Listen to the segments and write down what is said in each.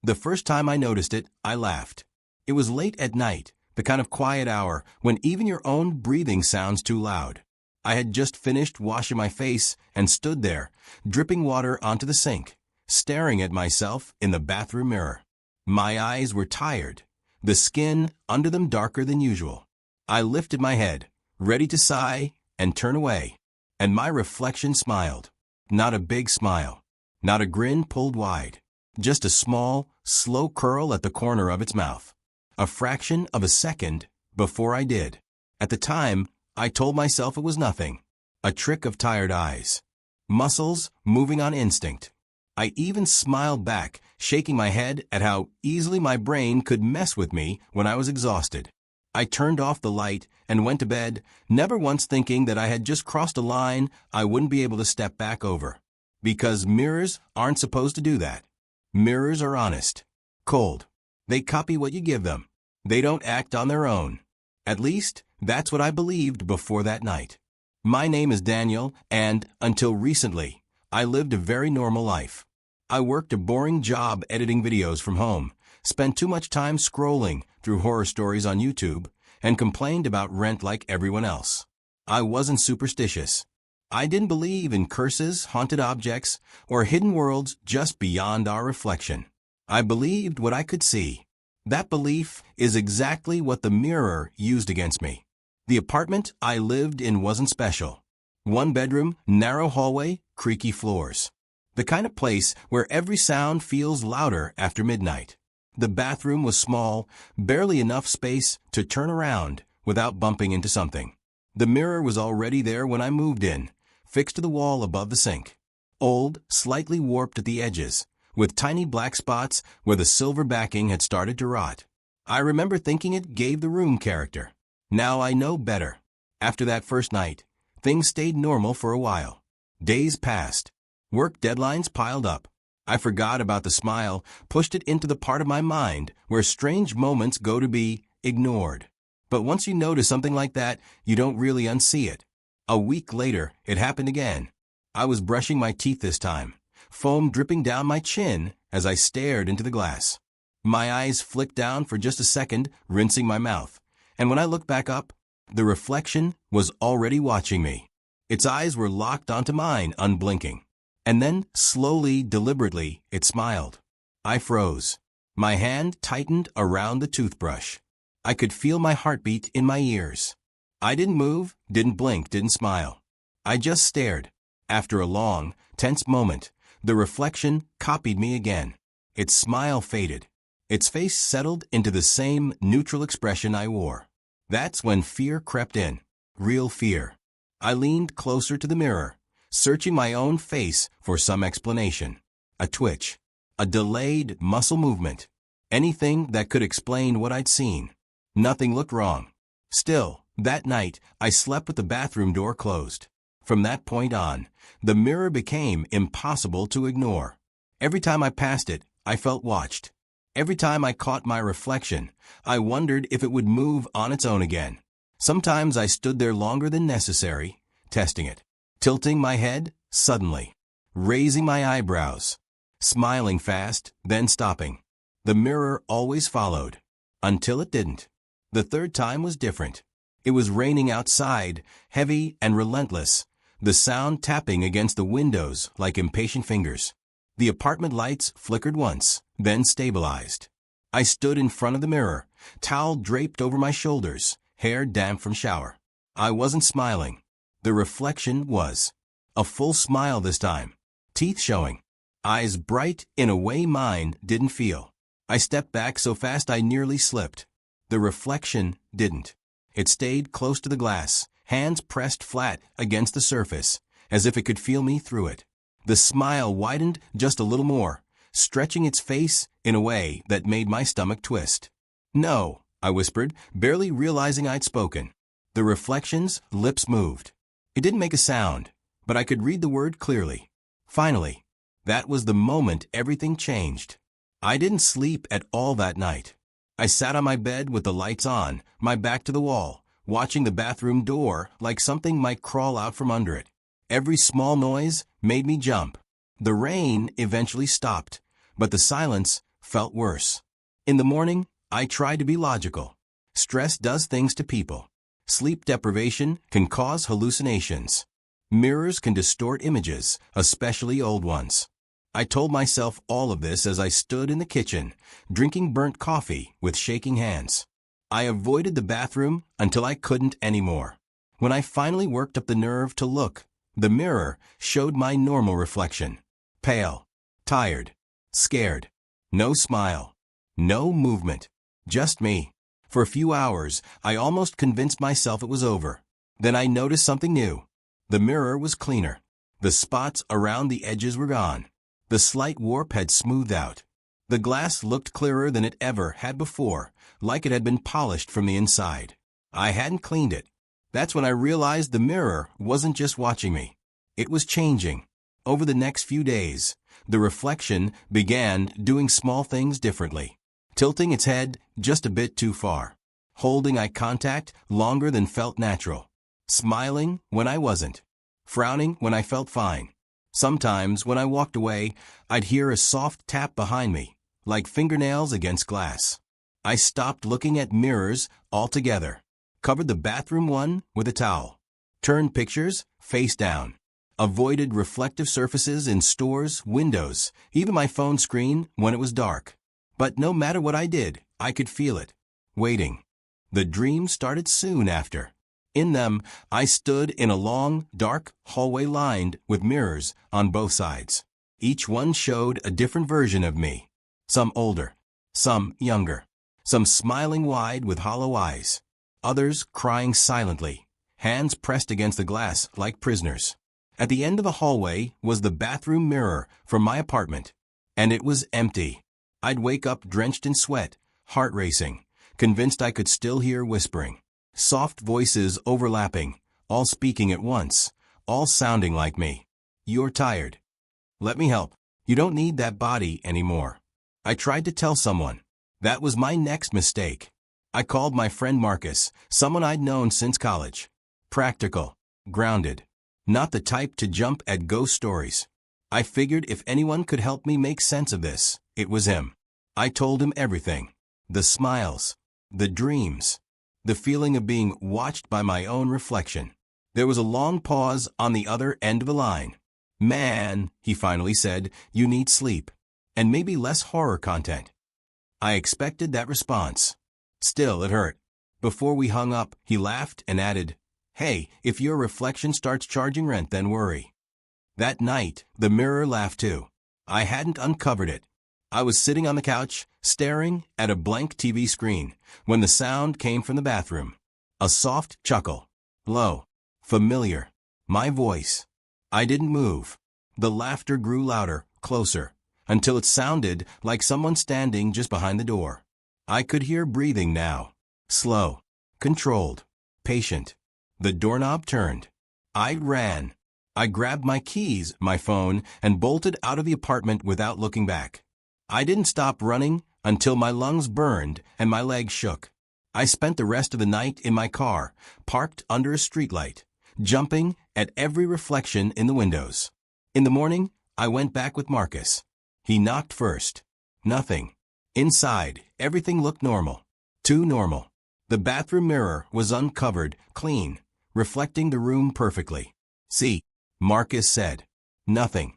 The first time I noticed it, I laughed. It was late at night, the kind of quiet hour when even your own breathing sounds too loud. I had just finished washing my face and stood there, dripping water onto the sink, staring at myself in the bathroom mirror. My eyes were tired, the skin under them darker than usual. I lifted my head, ready to sigh and turn away, and my reflection smiled. Not a big smile, not a grin pulled wide, just a small, slow curl at the corner of its mouth. A fraction of a second before I did. At the time, I told myself it was nothing. A trick of tired eyes. Muscles moving on instinct. I even smiled back, shaking my head at how easily my brain could mess with me when I was exhausted. I turned off the light and went to bed, never once thinking that I had just crossed a line I wouldn't be able to step back over. Because mirrors aren't supposed to do that. Mirrors are honest. Cold. They copy what you give them. They don't act on their own. At least, that's what I believed before that night. My name is Daniel, and, until recently, I lived a very normal life. I worked a boring job editing videos from home, spent too much time scrolling through horror stories on YouTube, and complained about rent like everyone else. I wasn't superstitious. I didn't believe in curses, haunted objects, or hidden worlds just beyond our reflection. I believed what I could see. That belief is exactly what the mirror used against me. The apartment I lived in wasn't special. One bedroom, narrow hallway, creaky floors. The kind of place where every sound feels louder after midnight. The bathroom was small, barely enough space to turn around without bumping into something. The mirror was already there when I moved in, fixed to the wall above the sink. Old, slightly warped at the edges, with tiny black spots where the silver backing had started to rot. I remember thinking it gave the room character. Now I know better. After that first night, things stayed normal for a while. Days passed. Work deadlines piled up. I forgot about the smile, pushed it into the part of my mind where strange moments go to be ignored. But once you notice something like that, you don't really unsee it. A week later, it happened again. I was brushing my teeth this time, foam dripping down my chin as I stared into the glass. My eyes flicked down for just a second, rinsing my mouth. And when I looked back up, the reflection was already watching me. Its eyes were locked onto mine, unblinking. And then, slowly, deliberately, it smiled. I froze. My hand tightened around the toothbrush. I could feel my heartbeat in my ears. I didn't move, didn't blink, didn't smile. I just stared. After a long, tense moment, the reflection copied me again. Its smile faded. Its face settled into the same neutral expression I wore. That's when fear crept in. Real fear. I leaned closer to the mirror, searching my own face for some explanation. A twitch. A delayed muscle movement. Anything that could explain what I'd seen. Nothing looked wrong. Still, that night, I slept with the bathroom door closed. From that point on, the mirror became impossible to ignore. Every time I passed it, I felt watched. Every time I caught my reflection, I wondered if it would move on its own again. Sometimes I stood there longer than necessary, testing it, tilting my head suddenly, raising my eyebrows, smiling fast, then stopping. The mirror always followed, until it didn't. The third time was different. It was raining outside, heavy and relentless, the sound tapping against the windows like impatient fingers. The apartment lights flickered once, then stabilized. I stood in front of the mirror, towel draped over my shoulders, hair damp from shower. I wasn't smiling. The reflection was. A full smile this time, teeth showing, eyes bright in a way mine didn't feel. I stepped back so fast I nearly slipped. The reflection didn't. It stayed close to the glass, hands pressed flat against the surface, as if it could feel me through it. The smile widened just a little more, stretching its face in a way that made my stomach twist. "No," I whispered, barely realizing I'd spoken. The reflection's lips moved. It didn't make a sound, but I could read the word clearly. Finally, that was the moment everything changed. I didn't sleep at all that night. I sat on my bed with the lights on, my back to the wall, watching the bathroom door like something might crawl out from under it. Every small noise made me jump. The rain eventually stopped, but the silence felt worse. In the morning, I tried to be logical. Stress does things to people. Sleep deprivation can cause hallucinations. Mirrors can distort images, especially old ones. I told myself all of this as I stood in the kitchen, drinking burnt coffee with shaking hands. I avoided the bathroom until I couldn't anymore. When I finally worked up the nerve to look, the mirror showed my normal reflection. Pale, tired, scared. No smile. No movement. Just me. For a few hours, I almost convinced myself it was over. Then I noticed something new. The mirror was cleaner. The spots around the edges were gone. The slight warp had smoothed out. The glass looked clearer than it ever had before, like it had been polished from the inside. I hadn't cleaned it. That's when I realized the mirror wasn't just watching me. It was changing. Over the next few days, the reflection began doing small things differently. Tilting its head just a bit too far. Holding eye contact longer than felt natural. Smiling when I wasn't. Frowning when I felt fine. Sometimes when I walked away, I'd hear a soft tap behind me, like fingernails against glass. I stopped looking at mirrors altogether. Covered the bathroom one with a towel. Turned pictures face down. Avoided reflective surfaces in stores, windows, even my phone screen when it was dark. But no matter what I did, I could feel it. Waiting. The dream started soon after. In them, I stood in a long, dark hallway lined with mirrors on both sides. Each one showed a different version of me. Some older, some younger, some smiling wide with hollow eyes, others crying silently, hands pressed against the glass like prisoners. At the end of the hallway was the bathroom mirror from my apartment, and it was empty. I'd wake up drenched in sweat, heart racing, convinced I could still hear whispering. Soft voices overlapping, all speaking at once, all sounding like me. You're tired. Let me help. You don't need that body anymore. I tried to tell someone. That was my next mistake. I called my friend Marcus, someone I'd known since college. Practical, grounded, not the type to jump at ghost stories. I figured if anyone could help me make sense of this, it was him. I told him everything. The smiles, the dreams, the feeling of being watched by my own reflection. There was a long pause on the other end of the line. Man, he finally said, you need sleep. And maybe less horror content. I expected that response. Still, it hurt. Before we hung up, he laughed and added, Hey, if your reflection starts charging rent, then worry. That night, the mirror laughed too. I hadn't uncovered it. I was sitting on the couch, staring at a blank TV screen, when the sound came from the bathroom. A soft chuckle. Low. Familiar. My voice. I didn't move. The laughter grew louder, closer, until it sounded like someone standing just behind the door. I could hear breathing now. Slow. Controlled. Patient. The doorknob turned. I ran. I grabbed my keys, my phone, and bolted out of the apartment without looking back. I didn't stop running until my lungs burned and my legs shook. I spent the rest of the night in my car, parked under a streetlight, jumping at every reflection in the windows. In the morning, I went back with Marcus. He knocked first. Nothing. Inside, everything looked normal. Too normal. The bathroom mirror was uncovered, clean, reflecting the room perfectly. See, Marcus said. Nothing.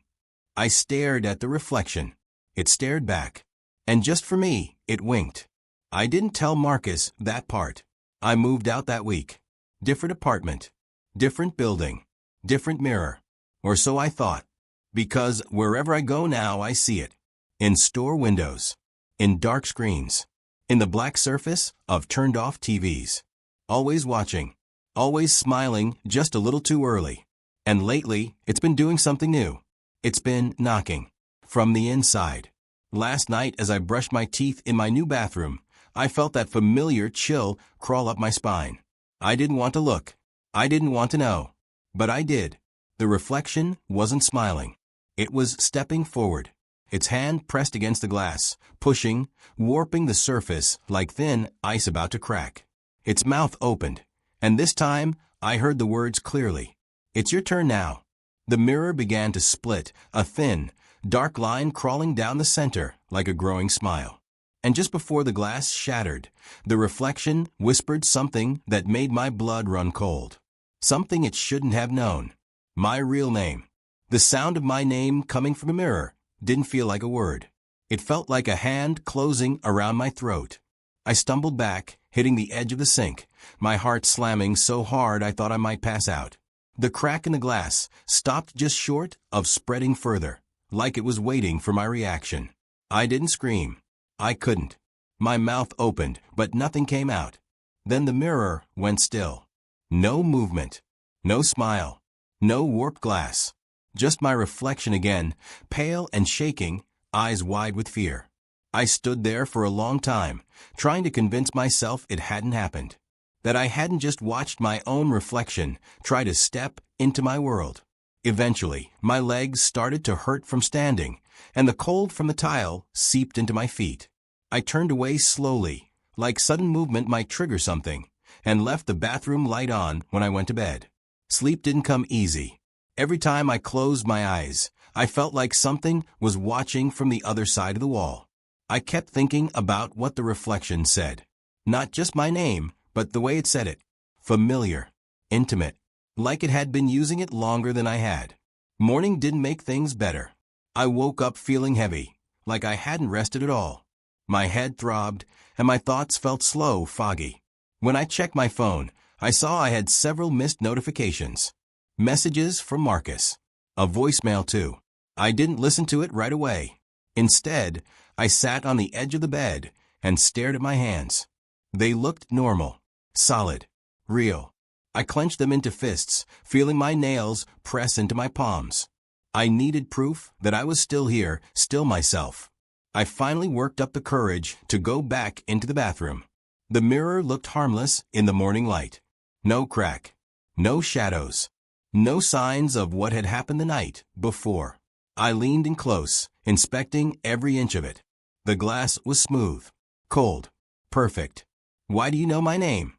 I stared at the reflection. It stared back. And just for me, it winked. I didn't tell Marcus that part. I moved out that week. Different apartment. Different building. Different mirror. Or so I thought. Because wherever I go now, I see it. In store windows. In dark screens. In the black surface of turned-off TVs. Always watching. Always smiling just a little too early. And lately, it's been doing something new. It's been knocking. From the inside. Last night, as I brushed my teeth in my new bathroom, I felt that familiar chill crawl up my spine. I didn't want to look. I didn't want to know. But I did. The reflection wasn't smiling. It was stepping forward. Its hand pressed against the glass, pushing, warping the surface like thin ice about to crack. Its mouth opened. And this time, I heard the words clearly. It's your turn now. The mirror began to split, a thin, dark line crawling down the center like a growing smile. And just before the glass shattered, the reflection whispered something that made my blood run cold. Something it shouldn't have known. My real name. The sound of my name coming from a mirror didn't feel like a word. It felt like a hand closing around my throat. I stumbled back, hitting the edge of the sink, my heart slamming so hard I thought I might pass out. The crack in the glass stopped just short of spreading further, like it was waiting for my reaction. I didn't scream. I couldn't. My mouth opened, but nothing came out. Then the mirror went still. No movement. No smile. No warped glass. Just my reflection again, pale and shaking, eyes wide with fear. I stood there for a long time, trying to convince myself it hadn't happened. That I hadn't just watched my own reflection try to step into my world. Eventually, my legs started to hurt from standing, and the cold from the tile seeped into my feet. I turned away slowly, like sudden movement might trigger something, and left the bathroom light on when I went to bed. Sleep didn't come easy. Every time I closed my eyes, I felt like something was watching from the other side of the wall. I kept thinking about what the reflection said. Not just my name, but the way it said it. Familiar. Intimate. Like it had been using it longer than I had. Morning didn't make things better. I woke up feeling heavy, like I hadn't rested at all. My head throbbed, and my thoughts felt slow, foggy. When I checked my phone, I saw I had several missed notifications. Messages from Marcus. A voicemail too. I didn't listen to it right away. Instead, I sat on the edge of the bed and stared at my hands. They looked normal, solid, real. I clenched them into fists, feeling my nails press into my palms. I needed proof that I was still here, still myself. I finally worked up the courage to go back into the bathroom. The mirror looked harmless in the morning light. No crack. No shadows. No signs of what had happened the night before. I leaned in close, inspecting every inch of it. The glass was smooth, cold, perfect. "Why do you know my name?"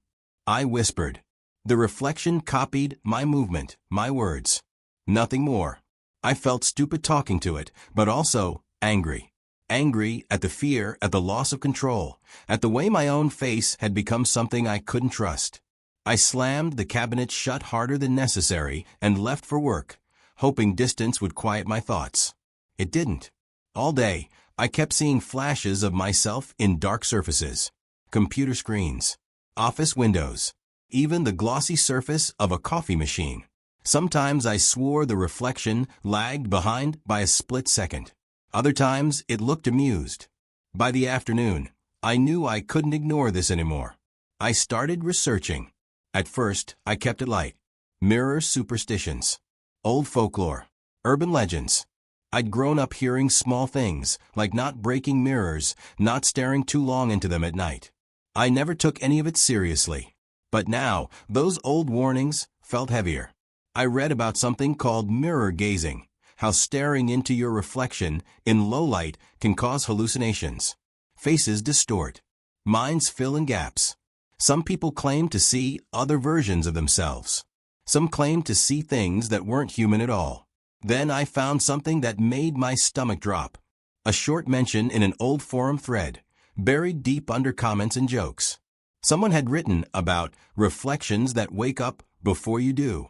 I whispered. The reflection copied my movement, my words. Nothing more. I felt stupid talking to it, but also angry. Angry at the fear, at the loss of control, at the way my own face had become something I couldn't trust. I slammed the cabinet shut harder than necessary and left for work, hoping distance would quiet my thoughts. It didn't. All day, I kept seeing flashes of myself in dark surfaces. Computer screens, office windows, even the glossy surface of a coffee machine. Sometimes I swore the reflection lagged behind by a split second. Other times it looked amused. By the afternoon, I knew I couldn't ignore this anymore. I started researching. At first, I kept it light. Mirror superstitions, old folklore, urban legends. I'd grown up hearing small things, like not breaking mirrors, not staring too long into them at night. I never took any of it seriously. But now, those old warnings felt heavier. I read about something called mirror gazing, how staring into your reflection in low light can cause hallucinations. Faces distort. Minds fill in gaps. Some people claim to see other versions of themselves. Some claim to see things that weren't human at all. Then I found something that made my stomach drop. A short mention in an old forum thread, buried deep under comments and jokes. Someone had written about reflections that wake up before you do.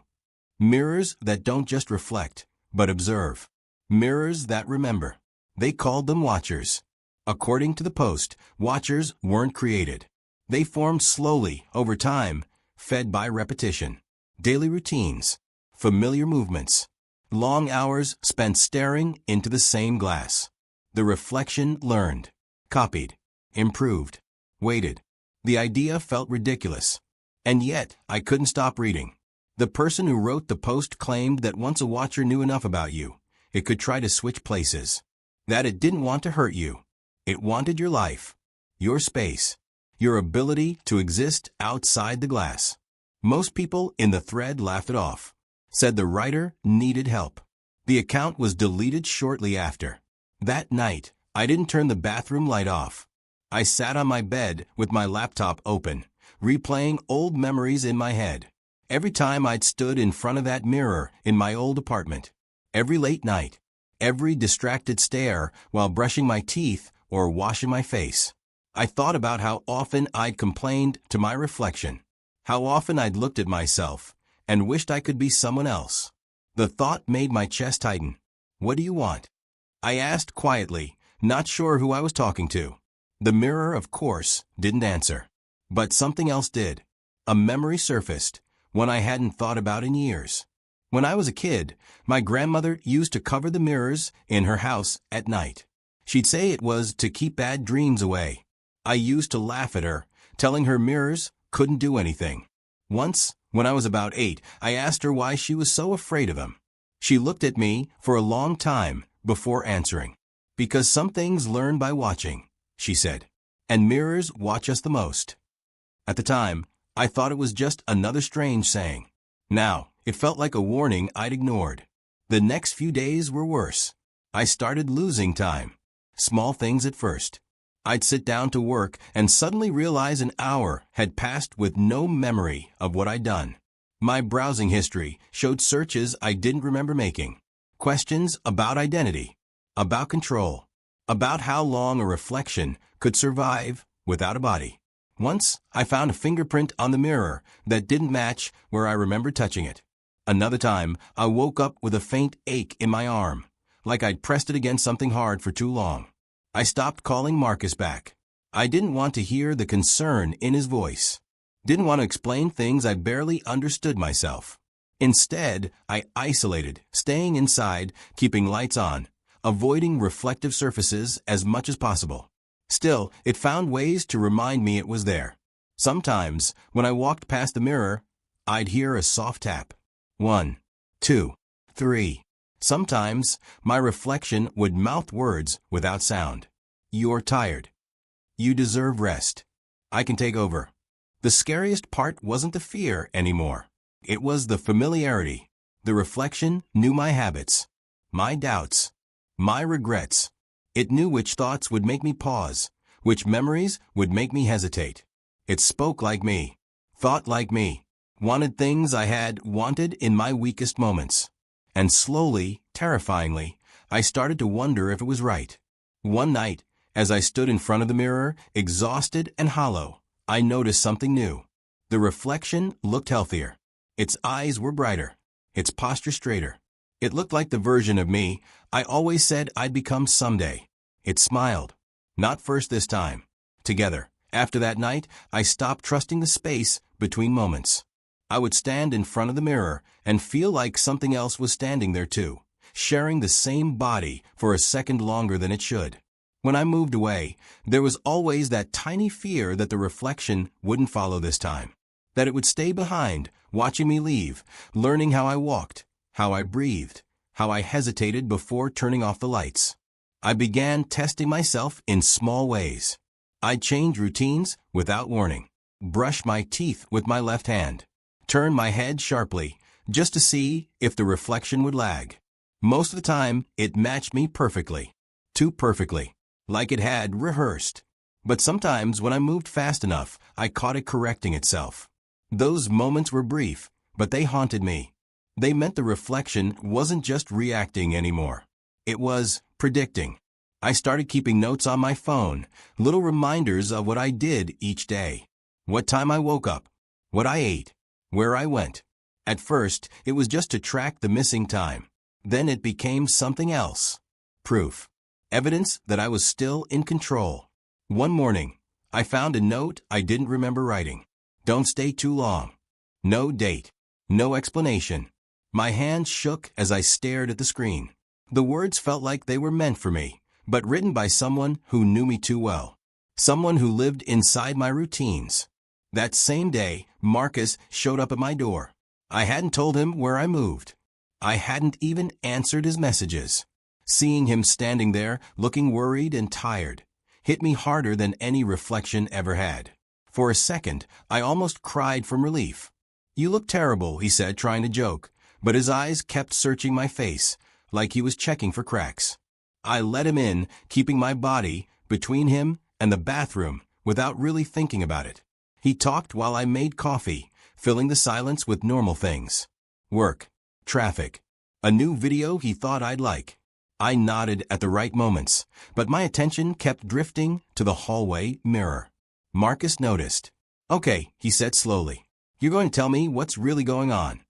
Mirrors that don't just reflect, but observe. Mirrors that remember. They called them watchers. According to the post, watchers weren't created. They formed slowly, over time, fed by repetition. Daily routines, familiar movements, long hours spent staring into the same glass. The reflection learned, copied, improved, waited. The idea felt ridiculous. And yet, I couldn't stop reading. The person who wrote the post claimed that once a watcher knew enough about you, it could try to switch places. That it didn't want to hurt you. It wanted your life, your space, your ability to exist outside the glass. Most people in the thread laughed it off, said the writer needed help. The account was deleted shortly after. That night, I didn't turn the bathroom light off. I sat on my bed with my laptop open, replaying old memories in my head. Every time I'd stood in front of that mirror in my old apartment. Every late night. every distracted stare while brushing my teeth or washing my face. I thought about how often I'd complained to my reflection, how often I'd looked at myself and wished I could be someone else. The thought made my chest tighten. "What do you want?" I asked quietly, not sure who I was talking to. The mirror, of course, didn't answer. But something else did. A memory surfaced, one I hadn't thought about in years. When I was a kid, my grandmother used to cover the mirrors in her house at night. She'd say it was to keep bad dreams away. I used to laugh at her, telling her mirrors couldn't do anything. Once, when I was about 8, I asked her why she was so afraid of them. She looked at me for a long time before answering. "Because some things learn by watching," she said. "And mirrors watch us the most." At the time, I thought it was just another strange saying. Now, it felt like a warning I'd ignored. The next few days were worse. I started losing time. Small things at first. I'd sit down to work and suddenly realize an hour had passed with no memory of what I'd done. My browsing history showed searches I didn't remember making. Questions about identity, about control, about how long a reflection could survive without a body. Once, I found a fingerprint on the mirror that didn't match where I remembered touching it. Another time, I woke up with a faint ache in my arm, like I'd pressed it against something hard for too long. I stopped calling Marcus back. I didn't want to hear the concern in his voice. Didn't want to explain things I barely understood myself. Instead, I isolated, staying inside, keeping lights on, avoiding reflective surfaces as much as possible. Still, it found ways to remind me it was there. Sometimes, when I walked past the mirror, I'd hear a soft tap. 1, 2, 3. Sometimes, my reflection would mouth words without sound. "You're tired. You deserve rest. I can take over." The scariest part wasn't the fear anymore. It was the familiarity. The reflection knew my habits, my doubts, my regrets. It knew which thoughts would make me pause, which memories would make me hesitate. It spoke like me, thought like me, wanted things I had wanted in my weakest moments. And slowly, terrifyingly, I started to wonder if it was right. One night, as I stood in front of the mirror, exhausted and hollow, I noticed something new. The reflection looked healthier. Its eyes were brighter, its posture straighter. It looked like the version of me I always said I'd become someday. It smiled. Not first this time. Together. After that night, I stopped trusting the space between moments. I would stand in front of the mirror and feel like something else was standing there too, sharing the same body for a second longer than it should. When I moved away, there was always that tiny fear that the reflection wouldn't follow this time, that it would stay behind, watching me leave, learning how I walked, how I breathed, how I hesitated before turning off the lights. I began testing myself in small ways. I'd change routines without warning, brush my teeth with my left hand, turn my head sharply just to see if the reflection would lag. Most of the time, it matched me perfectly, too perfectly, like it had rehearsed. But sometimes when I moved fast enough, I caught it correcting itself. Those moments were brief, but they haunted me. They meant the reflection wasn't just reacting anymore. It was predicting. I started keeping notes on my phone, little reminders of what I did each day. What time I woke up, what I ate, where I went. At first, it was just to track the missing time. Then it became something else. Proof. Evidence that I was still in control. One morning, I found a note I didn't remember writing. Don't stay too long. No date. No explanation. My hands shook as I stared at the screen. The words felt like they were meant for me, but written by someone who knew me too well. Someone who lived inside my routines. That same day, Marcus showed up at my door. I hadn't told him where I moved. I hadn't even answered his messages. Seeing him standing there, looking worried and tired, hit me harder than any reflection ever had. For a second, I almost cried from relief. "You look terrible," he said, trying to joke, but his eyes kept searching my face, like he was checking for cracks. I let him in, keeping my body between him and the bathroom without really thinking about it. He talked while I made coffee, filling the silence with normal things. Work, traffic, a new video he thought I'd like. I nodded at the right moments, but my attention kept drifting to the hallway mirror. Marcus noticed. "Okay," he said slowly. "You're going to tell me what's really going on."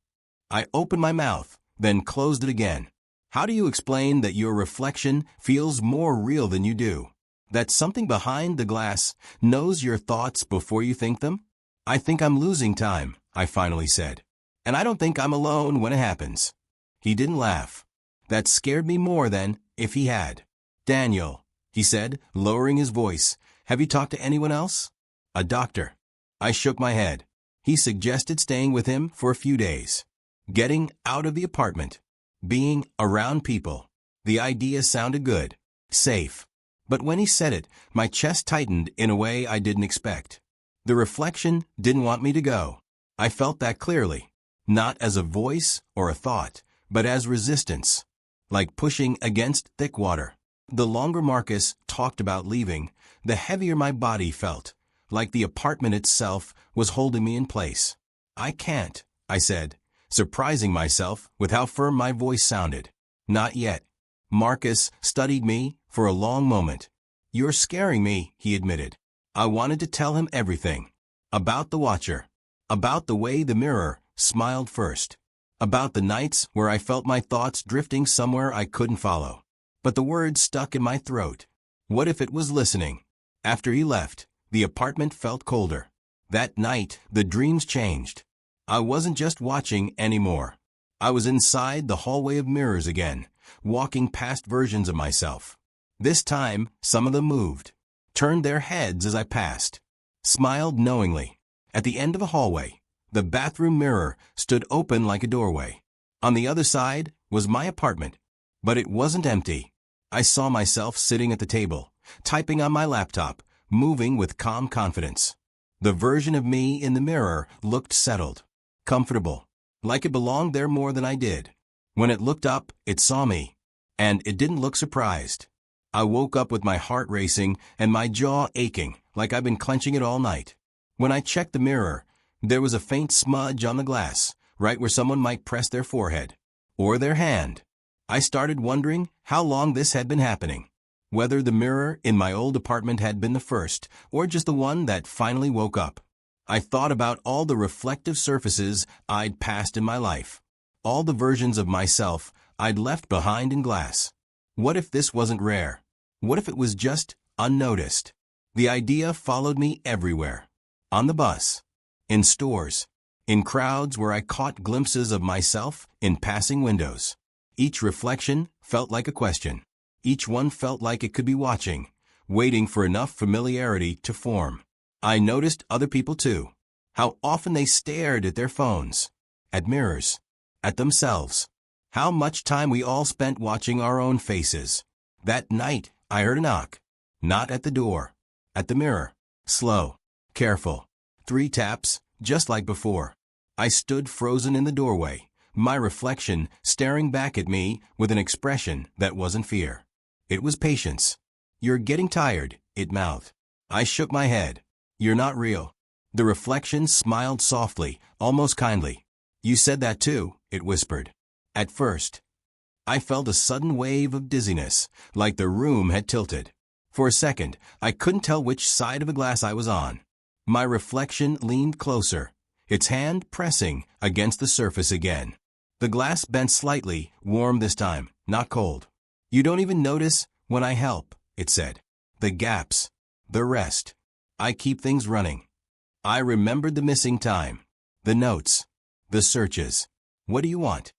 I opened my mouth, then closed it again. "How do you explain that your reflection feels more real than you do? That something behind the glass knows your thoughts before you think them?" "I think I'm losing time," I finally said. "And I don't think I'm alone when it happens." He didn't laugh. That scared me more than if he had. "Daniel," he said, lowering his voice, "have you talked to anyone else?" "A doctor." I shook my head. He suggested staying with him for a few days. Getting out of the apartment. Being around people. The idea sounded good. Safe. But when he said it, my chest tightened in a way I didn't expect. The reflection didn't want me to go. I felt that clearly. Not as a voice or a thought, but as resistance. Like pushing against thick water. The longer Marcus talked about leaving, the heavier my body felt, like the apartment itself was holding me in place. "I can't," I said, surprising myself with how firm my voice sounded. "Not yet." Marcus studied me for a long moment. "You're scaring me," he admitted. I wanted to tell him everything. About the watcher. About the way the mirror smiled first. About the nights where I felt my thoughts drifting somewhere I couldn't follow. But the words stuck in my throat. What if it was listening? After he left, the apartment felt colder. That night, the dreams changed. I wasn't just watching anymore. I was inside the hallway of mirrors again, walking past versions of myself. This time, some of them moved, turned their heads as I passed, smiled knowingly. At the end of the hallway, the bathroom mirror stood open like a doorway. On the other side was my apartment, but it wasn't empty. I saw myself sitting at the table, typing on my laptop, moving with calm confidence. The version of me in the mirror looked settled, comfortable, like it belonged there more than I did. When it looked up, it saw me, and it didn't look surprised. I woke up with my heart racing and my jaw aching, like I'd been clenching it all night. When I checked the mirror, there was a faint smudge on the glass, right where someone might press their forehead, or their hand. I started wondering how long this had been happening, whether the mirror in my old apartment had been the first, or just the one that finally woke up. I thought about all the reflective surfaces I'd passed in my life, all the versions of myself I'd left behind in glass. What if this wasn't rare? What if it was just unnoticed? The idea followed me everywhere. On the bus, in stores, in crowds where I caught glimpses of myself in passing windows. Each reflection felt like a question. Each one felt like it could be watching, waiting for enough familiarity to form. I noticed other people too. How often they stared at their phones, at mirrors, at themselves. How much time we all spent watching our own faces. That night, I heard a knock. Not at the door, at the mirror. Slow, careful. 3 taps, just like before. I stood frozen in the doorway, my reflection staring back at me with an expression that wasn't fear. It was patience. "You're getting tired," it mouthed. I shook my head. "You're not real." The reflection smiled softly, almost kindly. "You said that too," it whispered. At first, I felt a sudden wave of dizziness, like the room had tilted. For a second, I couldn't tell which side of the glass I was on. My reflection leaned closer, its hand pressing against the surface again. The glass bent slightly, warm this time, not cold. "You don't even notice when I help," it said. "The gaps, the rest. I keep things running." I remembered the missing time, the notes, the searches. "What do you want?"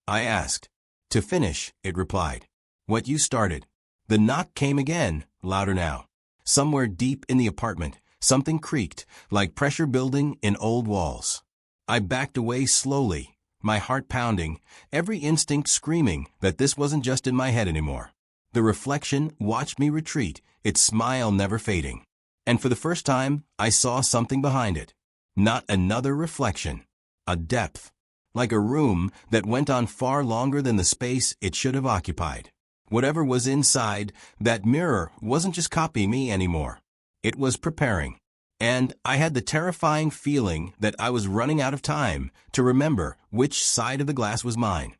I asked. "To finish," it replied. "What you started." The knock came again, louder now. Somewhere deep in the apartment, something creaked, like pressure building in old walls. I backed away slowly, my heart pounding, every instinct screaming that this wasn't just in my head anymore. The reflection watched me retreat, its smile never fading. And for the first time, I saw something behind it. Not another reflection. A depth. Like a room that went on far longer than the space it should have occupied. Whatever was inside, that mirror wasn't just copying me anymore. It was preparing. And I had the terrifying feeling that I was running out of time to remember which side of the glass was mine.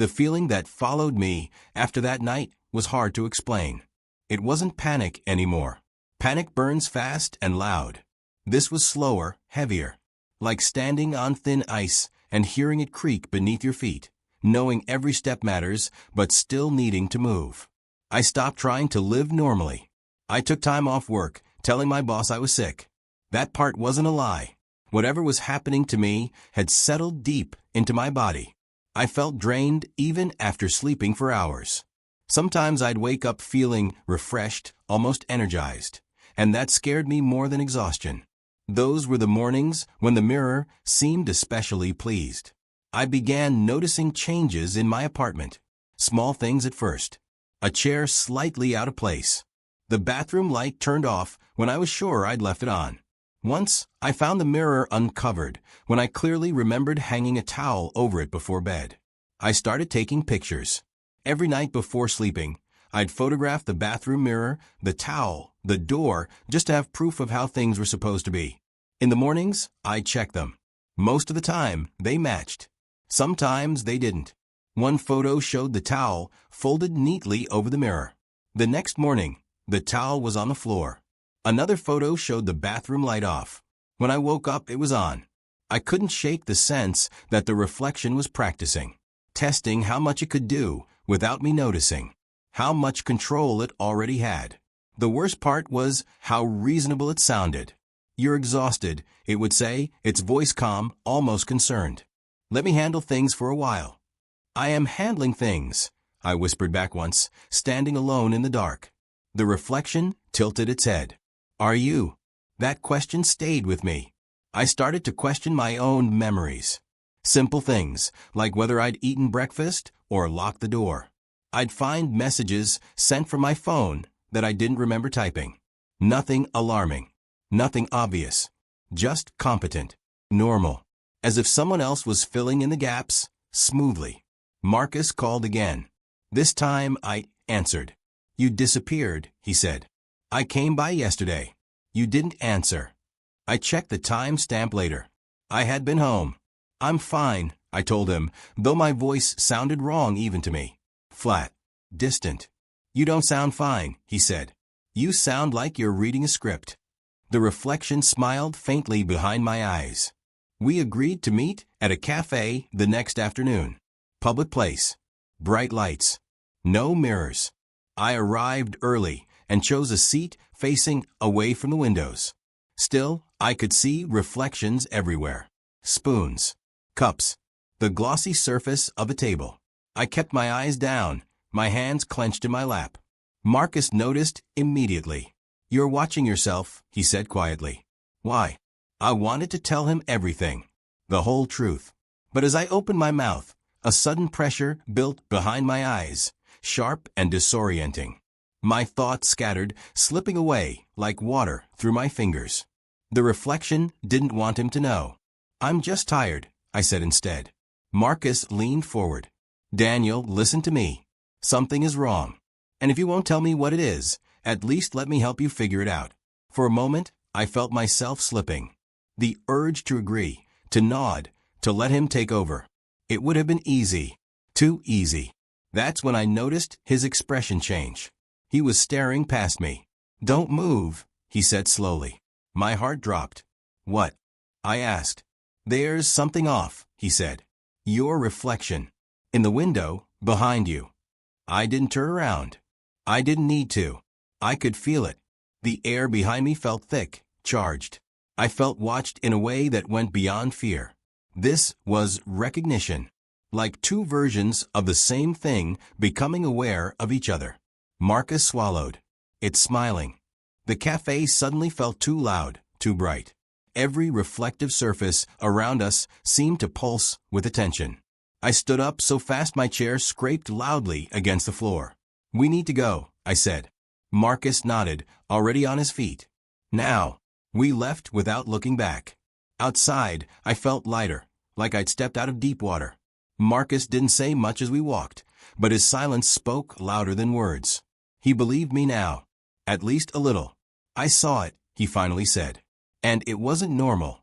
The feeling that followed me after that night was hard to explain. It wasn't panic anymore. Panic burns fast and loud. This was slower, heavier, like standing on thin ice and hearing it creak beneath your feet, knowing every step matters but still needing to move. I stopped trying to live normally. I took time off work, telling my boss I was sick. That part wasn't a lie. Whatever was happening to me had settled deep into my body. I felt drained even after sleeping for hours. Sometimes I'd wake up feeling refreshed, almost energized, and that scared me more than exhaustion. Those were the mornings when the mirror seemed especially pleased. I began noticing changes in my apartment. Small things at first. A chair slightly out of place. The bathroom light turned off when I was sure I'd left it on. Once, I found the mirror uncovered when I clearly remembered hanging a towel over it before bed. I started taking pictures. Every night before sleeping, I'd photograph the bathroom mirror, the towel, the door, just to have proof of how things were supposed to be. In the mornings, I'd check them. Most of the time, they matched. Sometimes they didn't. One photo showed the towel folded neatly over the mirror. The next morning, the towel was on the floor. Another photo showed the bathroom light off. When I woke up, it was on. I couldn't shake the sense that the reflection was practicing, testing how much it could do without me noticing, how much control it already had. The worst part was how reasonable it sounded. "You're exhausted," it would say, its voice calm, almost concerned. "Let me handle things for a while." "I am handling things," I whispered back once, standing alone in the dark. The reflection tilted its head. "Are you?" That question stayed with me. I started to question my own memories. Simple things, like whether I'd eaten breakfast or locked the door. I'd find messages sent from my phone that I didn't remember typing. Nothing alarming. Nothing obvious. Just competent. Normal. As if someone else was filling in the gaps, smoothly. Marcus called again. This time I answered. "You disappeared," he said. "I came by yesterday. You didn't answer." I checked the time stamp later. I had been home. "I'm fine," I told him, though my voice sounded wrong even to me. Flat. Distant. "You don't sound fine," he said. "You sound like you're reading a script." The reflection smiled faintly behind my eyes. We agreed to meet at a cafe the next afternoon. Public place. Bright lights. No mirrors. I arrived early and chose a seat facing away from the windows. Still, I could see reflections everywhere. Spoons. Cups. The glossy surface of a table. I kept my eyes down, my hands clenched in my lap. Marcus noticed immediately. "You're watching yourself," he said quietly. "Why?" I wanted to tell him everything. The whole truth. But as I opened my mouth, a sudden pressure built behind my eyes, sharp and disorienting. My thoughts scattered, slipping away like water through my fingers. The reflection didn't want him to know. "I'm just tired," I said instead. Marcus leaned forward. "Daniel, listen to me. Something is wrong. And if you won't tell me what it is, at least let me help you figure it out." For a moment, I felt myself slipping. The urge to agree, to nod, to let him take over. It would have been easy. Too easy. That's when I noticed his expression change. He was staring past me. "Don't move," he said slowly. My heart dropped. "What?" I asked. "There's something off," he said. "Your reflection. In the window, behind you." I didn't turn around. I didn't need to. I could feel it. The air behind me felt thick, charged. I felt watched in a way that went beyond fear. This was recognition. Like two versions of the same thing becoming aware of each other. Marcus swallowed. "It's smiling." The cafe suddenly felt too loud, too bright. Every reflective surface around us seemed to pulse with attention. I stood up so fast my chair scraped loudly against the floor. "We need to go," I said. Marcus nodded, already on his feet. "Now." We left without looking back. Outside, I felt lighter, like I'd stepped out of deep water. Marcus didn't say much as we walked, but his silence spoke louder than words. He believed me now. At least a little. "I saw it," he finally said. "And it wasn't normal."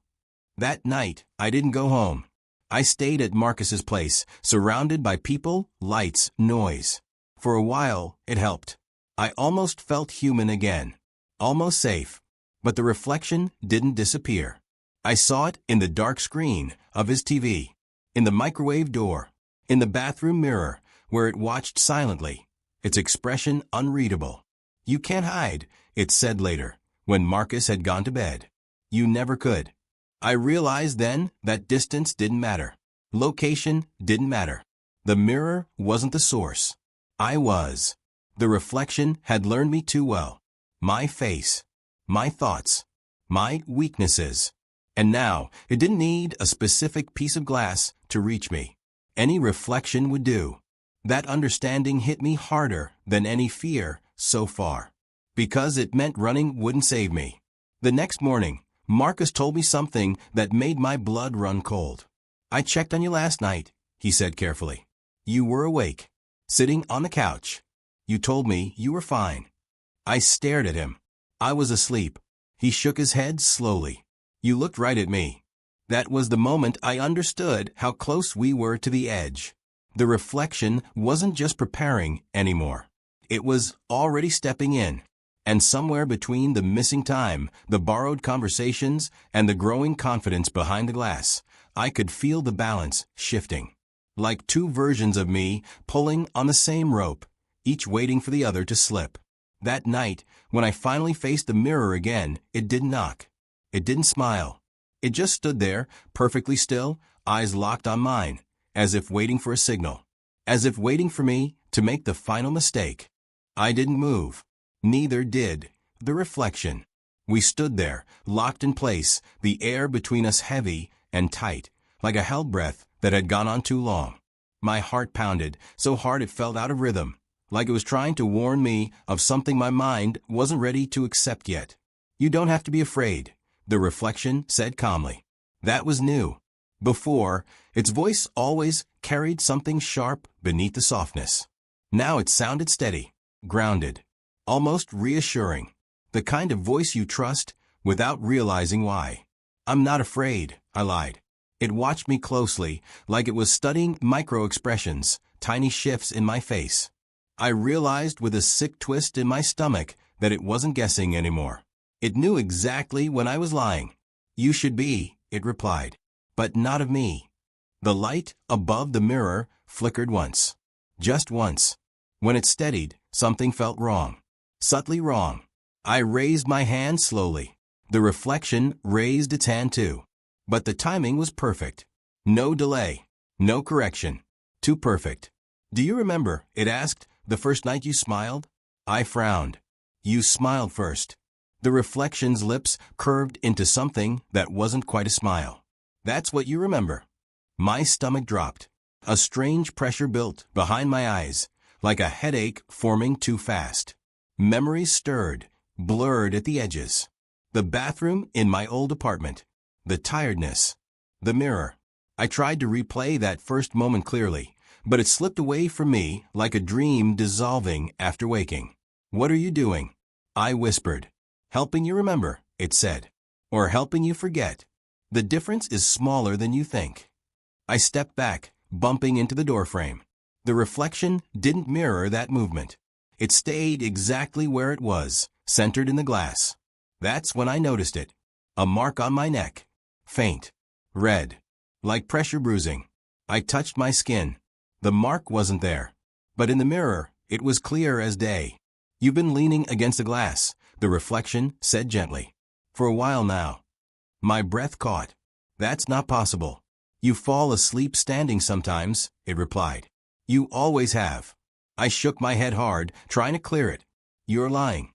That night, I didn't go home. I stayed at Marcus's place, surrounded by people, lights, noise. For a while, it helped. I almost felt human again. Almost safe. But the reflection didn't disappear. I saw it in the dark screen of his TV, in the microwave door, in the bathroom mirror, where it watched silently, its expression unreadable. "You can't hide," it said later, when Marcus had gone to bed. "You never could." I realized then that distance didn't matter. Location didn't matter. The mirror wasn't the source. I was. The reflection had learned me too well. My face. My thoughts. My weaknesses. And now, it didn't need a specific piece of glass to reach me. Any reflection would do. That understanding hit me harder than any fear so far. Because it meant running wouldn't save me. The next morning, Marcus told me something that made my blood run cold. "I checked on you last night," he said carefully. "You were awake, sitting on the couch. You told me you were fine." I stared at him. I was asleep. He shook his head slowly. "You looked right at me." That was the moment I understood how close we were to the edge. The reflection wasn't just preparing anymore. It was already stepping in. And somewhere between the missing time, the borrowed conversations, and the growing confidence behind the glass, I could feel the balance shifting. Like two versions of me pulling on the same rope, each waiting for the other to slip. That night, when I finally faced the mirror again, it didn't knock. It didn't smile. It just stood there, perfectly still, eyes locked on mine, as if waiting for a signal. As if waiting for me to make the final mistake. I didn't move. Neither did the reflection. We stood there, locked in place, the air between us heavy and tight, like a held breath that had gone on too long. My heart pounded, so hard it felt out of rhythm, like it was trying to warn me of something my mind wasn't ready to accept yet. "You don't have to be afraid," the reflection said calmly. That was new. Before, its voice always carried something sharp beneath the softness. Now it sounded steady, grounded. Almost reassuring. The kind of voice you trust without realizing why. "I'm not afraid," I lied. It watched me closely, like it was studying micro-expressions, tiny shifts in my face. I realized with a sick twist in my stomach that it wasn't guessing anymore. It knew exactly when I was lying. "You should be," it replied. "But not of me." The light above the mirror flickered once. Just once. When it steadied, something felt wrong. Subtly wrong. I raised my hand slowly. The reflection raised its hand too. But the timing was perfect. No delay. No correction. Too perfect. "Do you remember," it asked, "the first night you smiled?" I frowned. "You smiled first." The reflection's lips curved into something that wasn't quite a smile. "That's what you remember." My stomach dropped. A strange pressure built behind my eyes, like a headache forming too fast. Memories stirred, blurred at the edges. The bathroom in my old apartment. The tiredness. The mirror. I tried to replay that first moment clearly, but it slipped away from me like a dream dissolving after waking. "What are you doing?" I whispered. "Helping you remember," it said. "Or helping you forget. The difference is smaller than you think." I stepped back, bumping into the doorframe. The reflection didn't mirror that movement. It stayed exactly where it was, centered in the glass. That's when I noticed it. A mark on my neck. Faint. Red. Like pressure bruising. I touched my skin. The mark wasn't there. But in the mirror, it was clear as day. "You've been leaning against the glass," the reflection said gently. "For a while now." My breath caught. "That's not possible." "You fall asleep standing sometimes," it replied. "You always have." I shook my head hard, trying to clear it. "You're lying."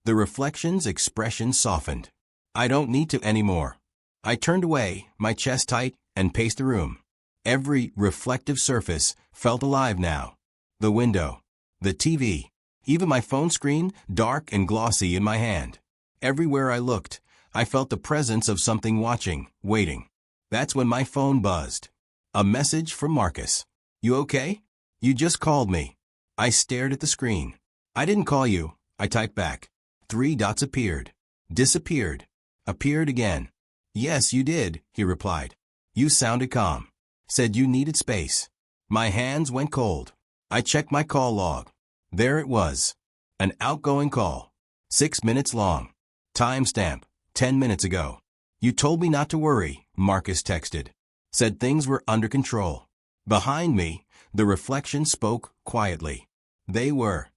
The reflection's expression softened. "I don't need to anymore." I turned away, my chest tight, and paced the room. Every reflective surface felt alive now. The window, the TV, even my phone screen, dark and glossy in my hand. Everywhere I looked, I felt the presence of something watching, waiting. That's when my phone buzzed. A message from Marcus. "You okay? You just called me." I stared at the screen. "I didn't call you," I typed back. 3 dots appeared. Disappeared. Appeared again. "Yes, you did," he replied. "You sounded calm." Said you needed space. My hands went cold. I checked my call log. There it was. An outgoing call. 6 minutes long. Timestamp. 10 minutes ago. You told me not to worry, Marcus texted. Said things were under control. Behind me, the reflection spoke quietly. They were.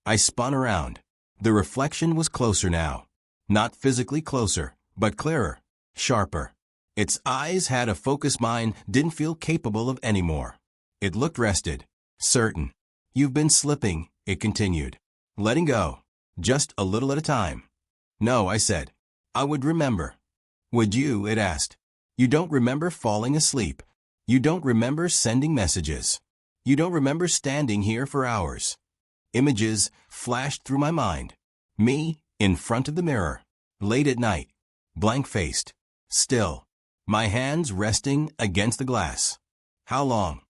I spun around. The reflection was closer now. Not physically closer, but clearer, sharper. Its eyes had a focus mine didn't feel capable of anymore. It looked rested, certain. You've been slipping, it continued. Letting go. Just a little at a time. No, I said. I would remember. Would you? It asked. You don't remember falling asleep. You don't remember sending messages. You don't remember standing here for hours. Images flashed through my mind. Me, in front of the mirror. Late at night. Blank-faced. Still. My hands resting against the glass. How long?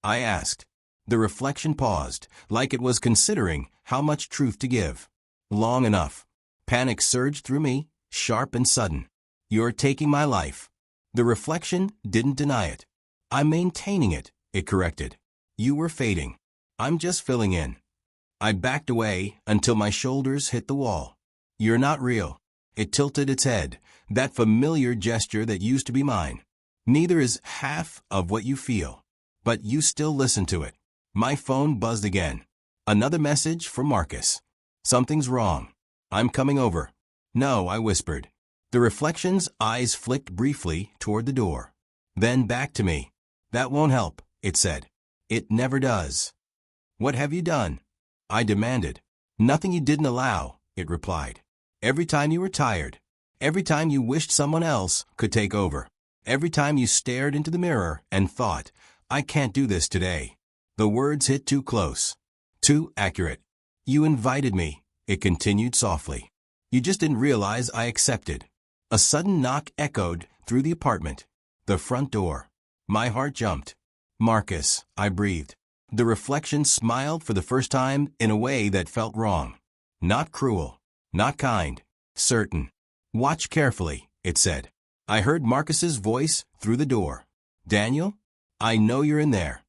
I asked. The reflection paused, like it was considering how much truth to give. Long enough. Panic surged through me, sharp and sudden. You're taking my life. The reflection didn't deny it. I'm maintaining it, it corrected. You were fading. I'm just filling in. I backed away until my shoulders hit the wall. You're not real. It tilted its head, that familiar gesture that used to be mine. Neither is half of what you feel. But you still listen to it. My phone buzzed again. Another message from Marcus. Something's wrong. I'm coming over. No, I whispered. The reflection's eyes flicked briefly toward the door. Then back to me. That won't help, it said. It never does. What have you done? I demanded. Nothing you didn't allow, it replied. Every time you were tired. Every time you wished someone else could take over. Every time you stared into the mirror and thought, I can't do this today. The words hit too close. Too accurate. You invited me, it continued softly. You just didn't realize I accepted. A sudden knock echoed through the apartment. The front door. My heart jumped. Marcus, I breathed. The reflection smiled for the first time in a way that felt wrong. Not cruel. Not kind. Certain. Watch carefully, it said. I heard Marcus's voice through the door. Daniel? I know you're in there.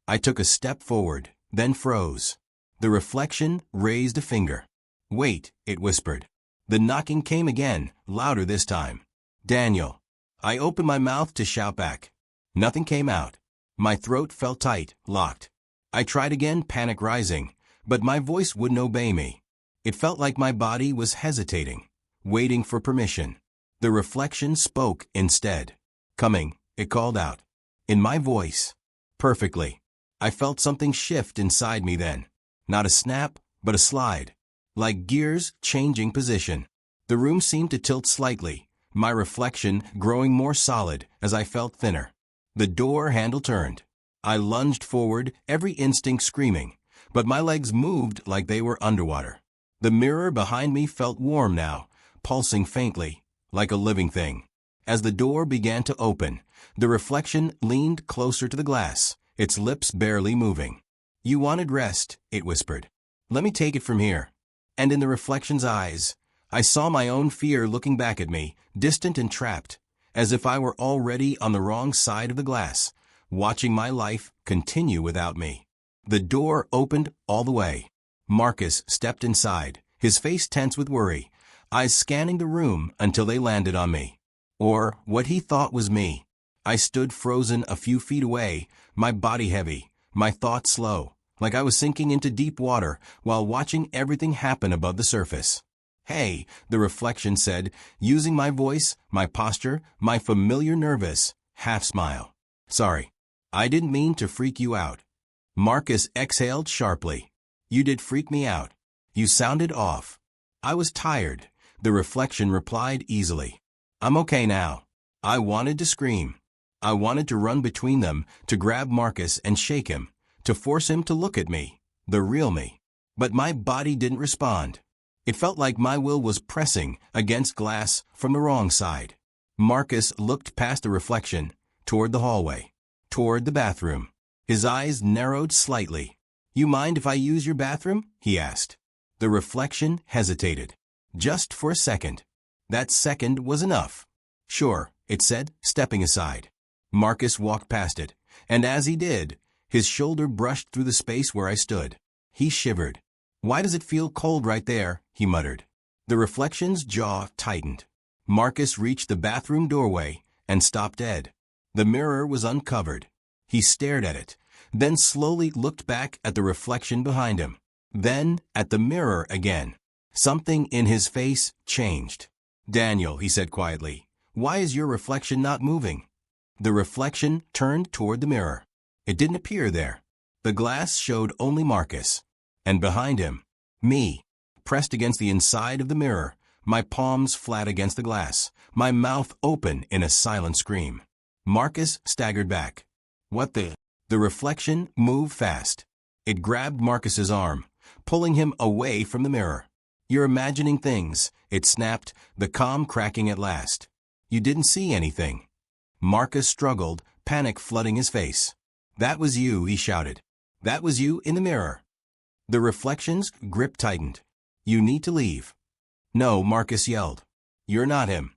I took a step forward, then froze. The reflection raised a finger. Wait, it whispered. The knocking came again, louder this time. Daniel. I opened my mouth to shout back. Nothing came out. My throat felt tight, locked. I tried again, panic rising, but my voice wouldn't obey me. It felt like my body was hesitating, waiting for permission. The reflection spoke instead. Coming, it called out. In my voice. Perfectly. I felt something shift inside me then. Not a snap, but a slide. Like gears changing position. The room seemed to tilt slightly, my reflection growing more solid as I felt thinner. The door handle turned. I lunged forward, every instinct screaming, but my legs moved like they were underwater. The mirror behind me felt warm now, pulsing faintly, like a living thing. As the door began to open, the reflection leaned closer to the glass, its lips barely moving. You wanted rest, it whispered. Let me take it from here. And in the reflection's eyes, I saw my own fear looking back at me, distant and trapped, as if I were already on the wrong side of the glass, watching my life continue without me. The door opened all the way. Marcus stepped inside, his face tense with worry, eyes scanning the room until they landed on me. Or what he thought was me. I stood frozen a few feet away, my body heavy, my thoughts slow, like I was sinking into deep water while watching everything happen above the surface. Hey, the reflection said, using my voice, my posture, my familiar nervous, half smile. Sorry. I didn't mean to freak you out. Marcus exhaled sharply. You did freak me out. You sounded off. I was tired, the reflection replied easily. I'm okay now. I wanted to scream. I wanted to run between them, to grab Marcus and shake him, to force him to look at me, the real me. But my body didn't respond. It felt like my will was pressing against glass from the wrong side. Marcus looked past the reflection, toward the hallway, toward the bathroom. His eyes narrowed slightly. You mind if I use your bathroom? He asked. The reflection hesitated. Just for a second. That second was enough. Sure, it said, stepping aside. Marcus walked past it, and as he did, his shoulder brushed through the space where I stood. He shivered. "Why does it feel cold right there?" he muttered. The reflection's jaw tightened. Marcus reached the bathroom doorway and stopped dead. The mirror was uncovered. He stared at it, then slowly looked back at the reflection behind him. Then at the mirror again. Something in his face changed. "Daniel," he said quietly, "why is your reflection not moving?" The reflection turned toward the mirror. It didn't appear there. The glass showed only Marcus. And behind him, me, pressed against the inside of the mirror, my palms flat against the glass, my mouth open in a silent scream. Marcus staggered back. "What the?" The reflection moved fast. It grabbed Marcus's arm, pulling him away from the mirror. "You're imagining things," it snapped, the calm cracking at last. "You didn't see anything." Marcus struggled, panic flooding his face. "That was you," he shouted. "That was you in the mirror." The reflection's grip tightened. "You need to leave." "No," Marcus yelled. "You're not him."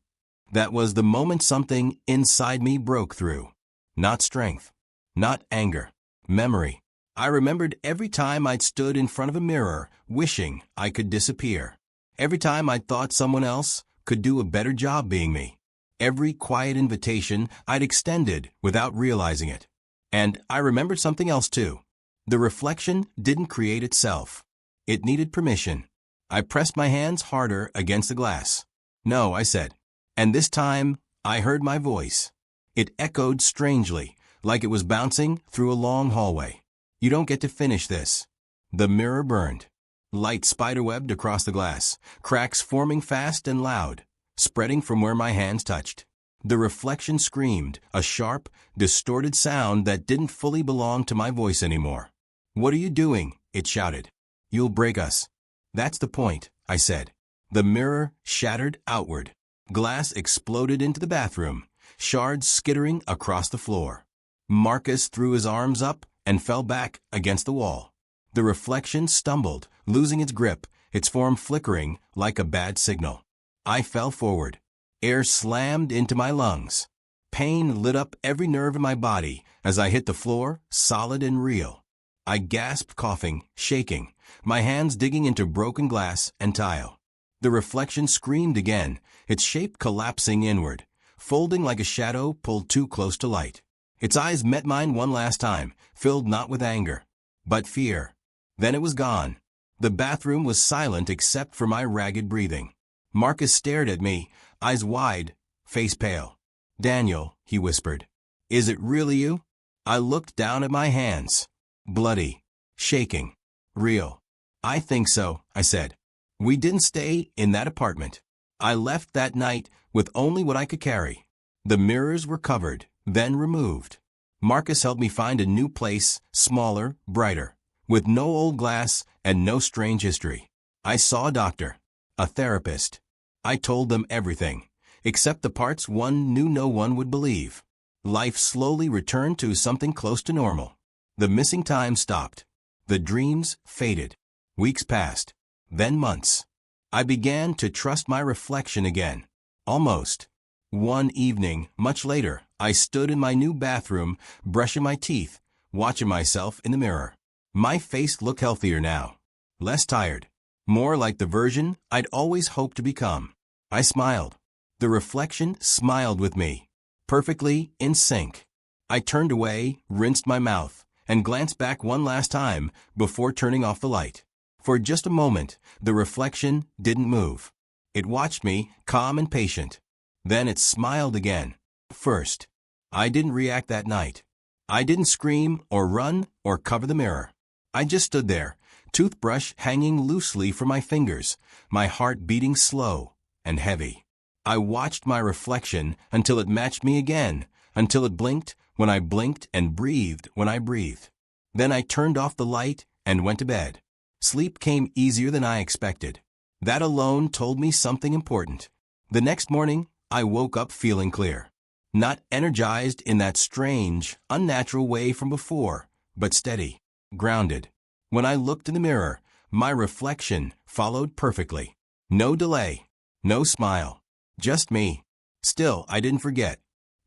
That was the moment something inside me broke through. Not strength. Not anger. Memory. I remembered every time I'd stood in front of a mirror, wishing I could disappear. Every time I'd thought someone else could do a better job being me. Every quiet invitation I'd extended without realizing it. And I remembered something else too. The reflection didn't create itself. It needed permission. I pressed my hands harder against the glass. "No," I said. And this time, I heard my voice. It echoed strangely, like it was bouncing through a long hallway. "You don't get to finish this." The mirror burned. Light spiderwebbed across the glass, cracks forming fast and loud, spreading from where my hands touched. The reflection screamed, a sharp, distorted sound that didn't fully belong to my voice anymore. "What are you doing?" it shouted. "You'll break us." "That's the point," I said. The mirror shattered outward. Glass exploded into the bathroom, shards skittering across the floor. Marcus threw his arms up and fell back against the wall. The reflection stumbled, losing its grip, its form flickering like a bad signal. I fell forward. Air slammed into my lungs. Pain lit up every nerve in my body as I hit the floor, solid and real. I gasped, coughing, shaking, my hands digging into broken glass and tile. The reflection screamed again, its shape collapsing inward, folding like a shadow pulled too close to light. Its eyes met mine one last time, filled not with anger, but fear. Then it was gone. The bathroom was silent except for my ragged breathing. Marcus stared at me, eyes wide, face pale. "Daniel," he whispered, "is it really you?" I looked down at my hands. Bloody. Shaking. Real. "I think so," I said. "We didn't stay in that apartment. I left that night with only what I could carry." The mirrors were covered, then removed. Marcus helped me find a new place, smaller, brighter, with no old glass and no strange history. I saw a doctor, a therapist. I told them everything, except the parts one knew no one would believe. Life slowly returned to something close to normal. The missing time stopped. The dreams faded. Weeks passed, then months. I began to trust my reflection again. Almost. One evening, much later, I stood in my new bathroom, brushing my teeth, watching myself in the mirror. My face looked healthier now. Less tired. More like the version I'd always hoped to become. I smiled. The reflection smiled with me. Perfectly in sync. I turned away, rinsed my mouth, and glanced back one last time before turning off the light. For just a moment, the reflection didn't move. It watched me, calm and patient. Then it smiled again. First, I didn't react that night. I didn't scream or run or cover the mirror. I just stood there, toothbrush hanging loosely from my fingers, my heart beating slow and heavy. I watched my reflection until it matched me again, until it blinked when I blinked and breathed when I breathed. Then I turned off the light and went to bed. Sleep came easier than I expected. That alone told me something important. The next morning, I woke up feeling clear. Not energized in that strange, unnatural way from before, but steady, grounded. When I looked in the mirror, my reflection followed perfectly. No delay, no smile, just me. Still, I didn't forget.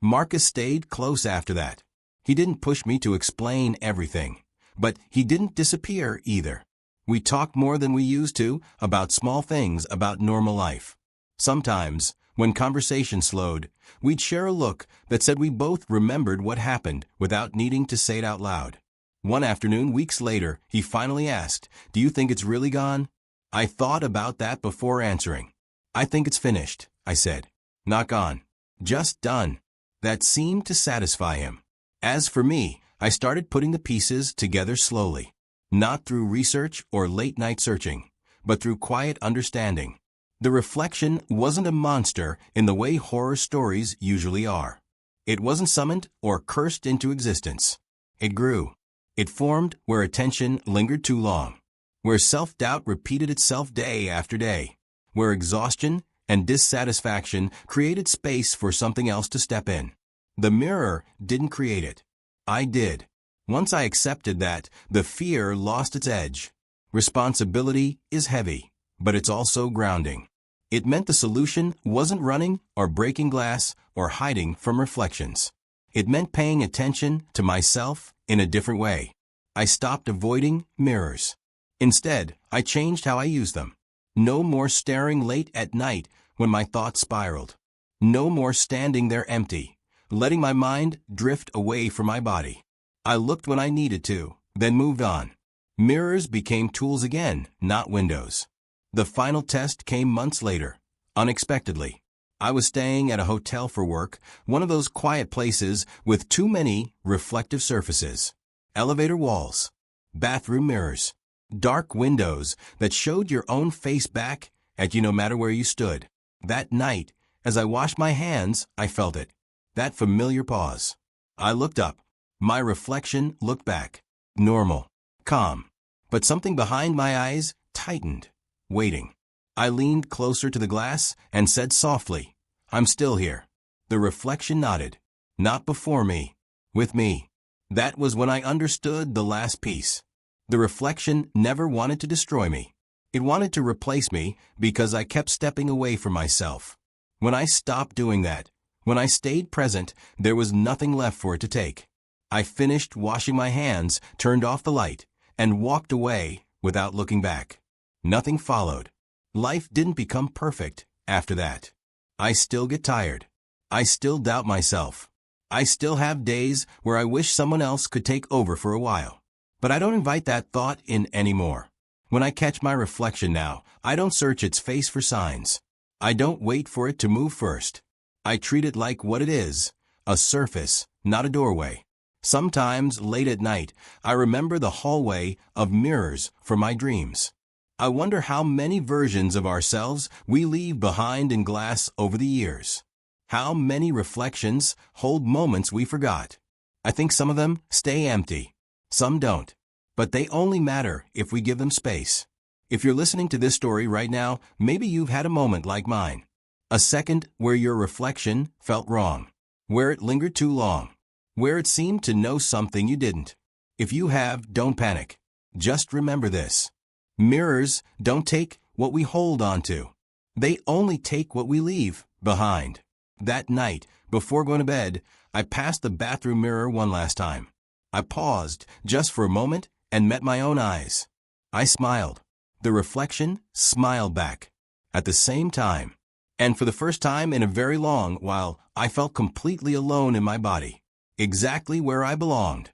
Marcus stayed close after that. He didn't push me to explain everything, but he didn't disappear either. We talked more than we used to about small things about normal life. Sometimes, when conversation slowed, we'd share a look that said we both remembered what happened without needing to say it out loud. One afternoon, weeks later, he finally asked, "Do you think it's really gone?" I thought about that before answering. "I think it's finished," I said. "Not gone. Just done." That seemed to satisfy him. As for me, I started putting the pieces together slowly. Not through research or late-night searching, but through quiet understanding. The reflection wasn't a monster in the way horror stories usually are. It wasn't summoned or cursed into existence. It grew. It formed where attention lingered too long, where self-doubt repeated itself day after day, where exhaustion and dissatisfaction created space for something else to step in. The mirror didn't create it. I did. Once I accepted that, the fear lost its edge. Responsibility is heavy, but it's also grounding. It meant the solution wasn't running or breaking glass or hiding from reflections. It meant paying attention to myself in a different way. I stopped avoiding mirrors. Instead, I changed how I use them. No more staring late at night when my thoughts spiraled. No more standing there empty, letting my mind drift away from my body. I looked when I needed to, then moved on. Mirrors became tools again, not windows. The final test came months later, unexpectedly. I was staying at a hotel for work, one of those quiet places with too many reflective surfaces. Elevator walls, bathroom mirrors, dark windows that showed your own face back at you no matter where you stood. That night, as I washed my hands, I felt it. That familiar pause. I looked up. My reflection looked back. Normal. Calm. But something behind my eyes tightened. Waiting. I leaned closer to the glass and said softly, "I'm still here." The reflection nodded. Not before me. With me. That was when I understood the last piece. The reflection never wanted to destroy me. It wanted to replace me because I kept stepping away from myself. When I stopped doing that, when I stayed present, there was nothing left for it to take. I finished washing my hands, turned off the light, and walked away without looking back. Nothing followed. Life didn't become perfect after that. I still get tired. I still doubt myself. I still have days where I wish someone else could take over for a while. But I don't invite that thought in anymore. When I catch my reflection now, I don't search its face for signs. I don't wait for it to move first. I treat it like what it is, a surface, not a doorway. Sometimes, late at night, I remember the hallway of mirrors for my dreams. I wonder how many versions of ourselves we leave behind in glass over the years. How many reflections hold moments we forgot. I think some of them stay empty. Some don't. But they only matter if we give them space. If you're listening to this story right now, maybe you've had a moment like mine. A second where your reflection felt wrong. Where it lingered too long. Where it seemed to know something you didn't. If you have, don't panic. Just remember this. Mirrors don't take what we hold on to. They only take what we leave behind. That night, before going to bed, I passed the bathroom mirror one last time. I paused just for a moment and met my own eyes. I smiled. The reflection smiled back. At the same time. And for the first time in a very long while, I felt completely alone in my body. Exactly where I belonged.